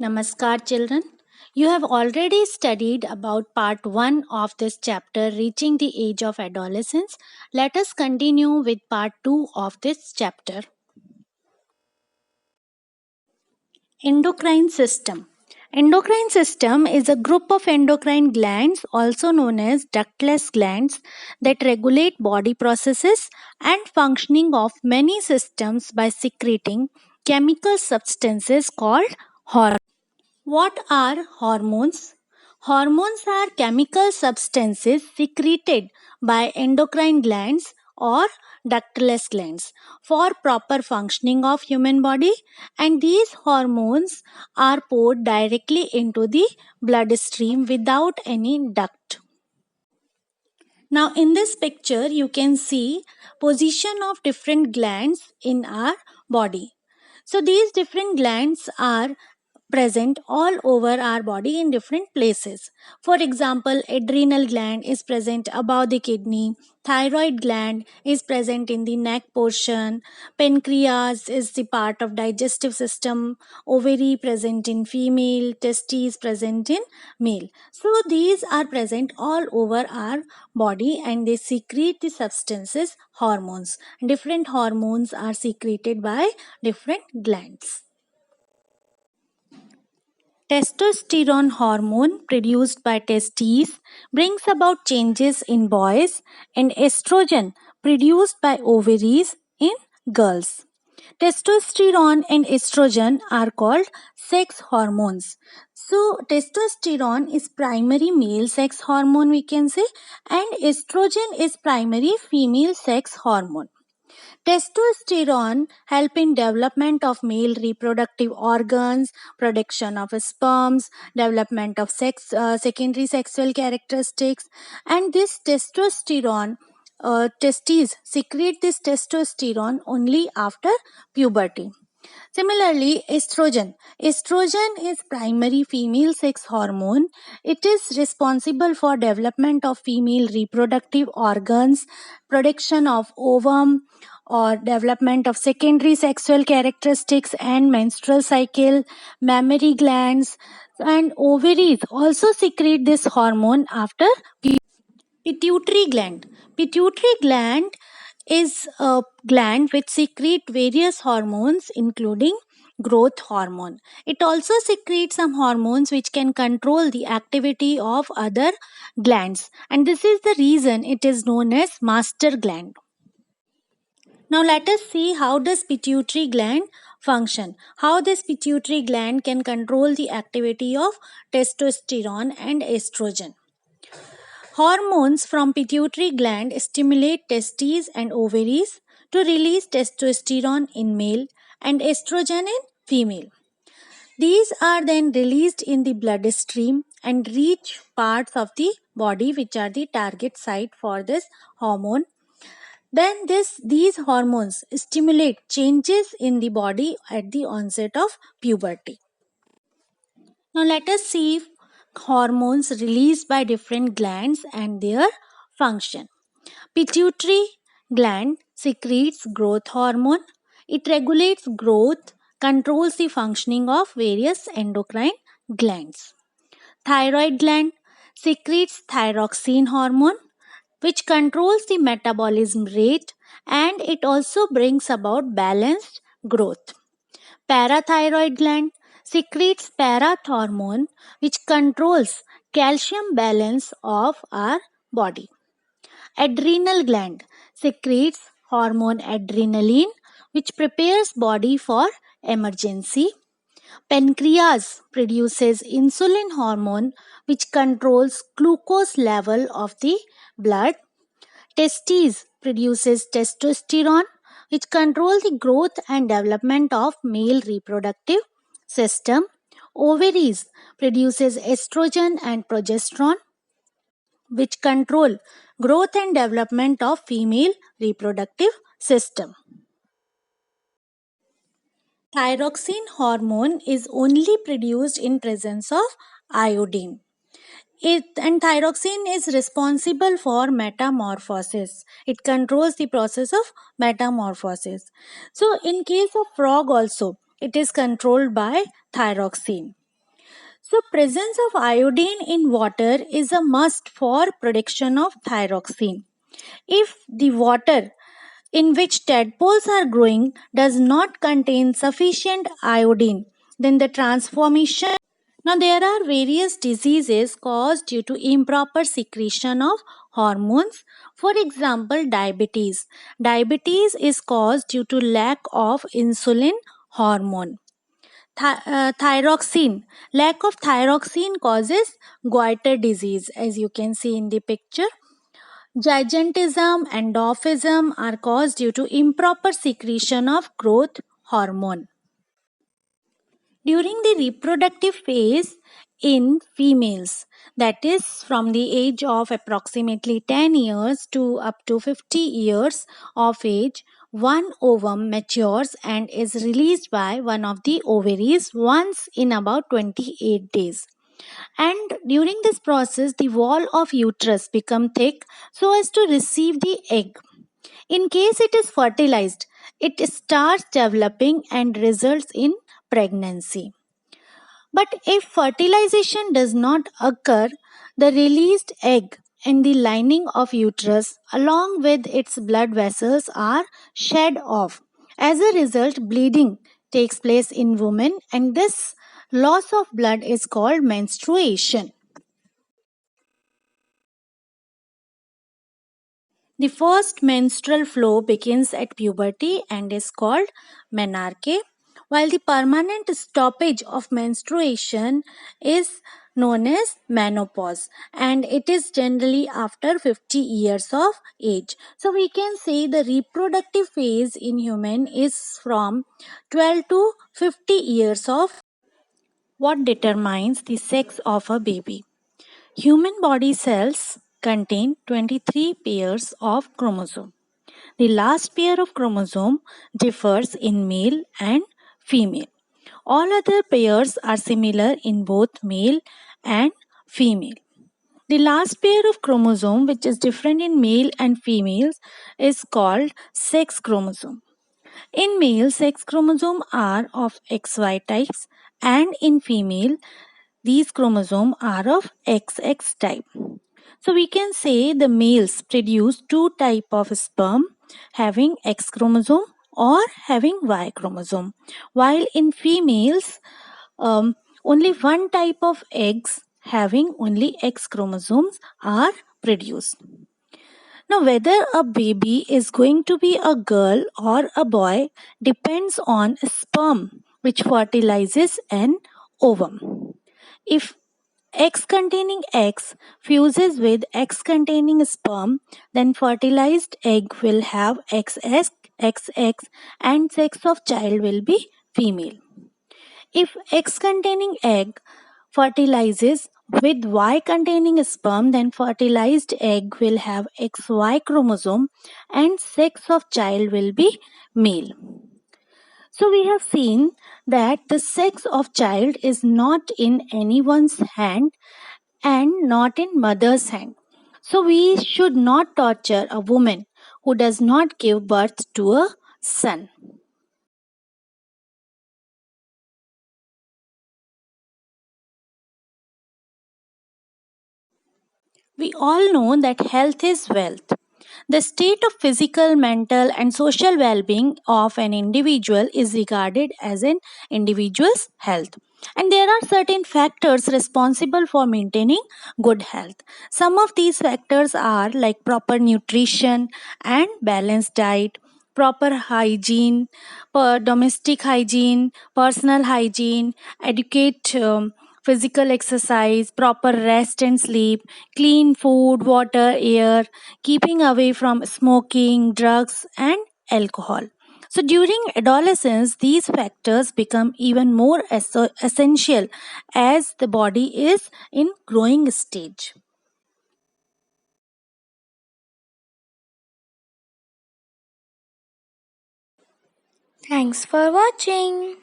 Namaskar, children. You have already studied about part 1 of this chapter, Reaching the Age of Adolescence. Let us continue with part 2 of this chapter. Endocrine system. Endocrine system is a group of endocrine glands, also known as ductless glands, that regulate body processes and functioning of many systems by secreting chemical substances called hormones. What are hormones? Hormones are chemical substances secreted by endocrine glands or ductless glands for proper functioning of human body, and these hormones are poured directly into the bloodstream without any duct. Now in this picture you can see position of different glands in our body. So these different glands are present all over our body in different places. For example, adrenal gland is present above the kidney, thyroid gland is present in the neck portion, pancreas is the part of digestive system, ovary present in female, testes present in male. So these are present all over our body and they secrete the substances hormones. Different hormones are secreted by different glands. Testosterone hormone produced by testes brings about changes in boys and estrogen produced by ovaries in girls. Testosterone and estrogen are called sex hormones. So, testosterone is primary male sex hormone, we can say, and estrogen is primary female sex hormone. Testosterone help in development of male reproductive organs, production of sperms, development of secondary sexual characteristics, and this testosterone testes secrete this testosterone only after puberty. Similarly, estrogen. Estrogen is primary female sex hormone. It is responsible for development of female reproductive organs, production of ovum, or development of secondary sexual characteristics and menstrual cycle, mammary glands, and ovaries also secrete this hormone after pituitary gland. Pituitary gland is a gland which secretes various hormones including growth hormone. It also secretes some hormones which can control the activity of other glands, and this is the reason it is known as master gland. Now let us see how does pituitary gland function. How this pituitary gland can control the activity of testosterone and estrogen. Hormones from pituitary gland stimulate testes and ovaries to release testosterone in male and estrogen in female. These are then released in the bloodstream and reach parts of the body which are the target site for this hormone. Then these hormones stimulate changes in the body at the onset of puberty. Now let us see hormones released by different glands and their function. Pituitary gland secretes growth hormone. It regulates growth, controls the functioning of various endocrine glands. Thyroid gland secretes thyroxine hormone, which controls the metabolism rate and it also brings about balanced growth. Parathyroid gland secretes parathormone, which controls calcium balance of our body. Adrenal gland secretes hormone adrenaline, which prepares body for emergency. Pancreas produces insulin hormone, which controls glucose level of the blood. Testes produces testosterone, which control the growth and development of male reproductive system. Ovaries produces estrogen and progesterone, which control growth and development of female reproductive system. Thyroxine hormone is only produced in presence of iodine. And thyroxine is responsible for metamorphosis. It controls the process of metamorphosis. So in case of frog also, it is controlled by thyroxine. So presence of iodine in water is a must for production of thyroxine. If the water in which tadpoles are growing does not contain sufficient iodine, then the transformation. Now, there are various diseases caused due to improper secretion of hormones. For example, diabetes. Diabetes is caused due to lack of insulin hormone. Thyroxine. Lack of thyroxine causes goiter disease, as you can see in the picture. Gigantism and dwarfism are caused due to improper secretion of growth hormone. During the reproductive phase in females, that is from the age of approximately 10 years to up to 50 years of age, one ovum matures and is released by one of the ovaries once in about 28 days. And during this process, the wall of uterus become thick so as to receive the egg. In case it is fertilized, it starts developing and results in pregnancy. But if fertilization does not occur, the released egg and the lining of uterus along with its blood vessels are shed off. As a result, bleeding takes place in women, and this loss of blood is called menstruation. The first menstrual flow begins at puberty and is called menarche, while the permanent stoppage of menstruation is known as menopause, and it is generally after 50 years of age. So we can say the reproductive phase in human is from 12 to 50 years of. What determines the sex of a baby? Human body cells contain 23 pairs of chromosomes. The last pair of chromosome differs in male and female. All other pairs are similar in both male and female. The last pair of chromosome which is different in male and females is called sex chromosome. In male, sex chromosomes are of XY types, and in female these chromosomes are of XX type. So we can say the males produce two type of sperm having X chromosome or having Y chromosome, while in females only one type of eggs having only X chromosomes are produced. Now, whether a baby is going to be a girl or a boy depends on sperm which fertilizes an ovum. If eggs containing eggs fuses with eggs containing sperm, then fertilized egg will have XX, XX and sex of child will be female. If X containing egg fertilizes with Y containing sperm, then fertilized egg will have XY chromosome and sex of child will be male. So we have seen that the sex of child is not in anyone's hand and not in mother's hand. So we should not torture a woman who does not give birth to a son. We all know that health is wealth. The state of physical, mental, and social well being of an individual is regarded as an individual's health. And there are certain factors responsible for maintaining good health. Some of these factors are like proper nutrition and balanced diet, proper hygiene, domestic hygiene, personal hygiene, adequate physical exercise, proper rest and sleep, clean food, water, air, keeping away from smoking, drugs, and alcohol. So during adolescence, these factors become even more essential as the body is in growing stage. Thanks for watching.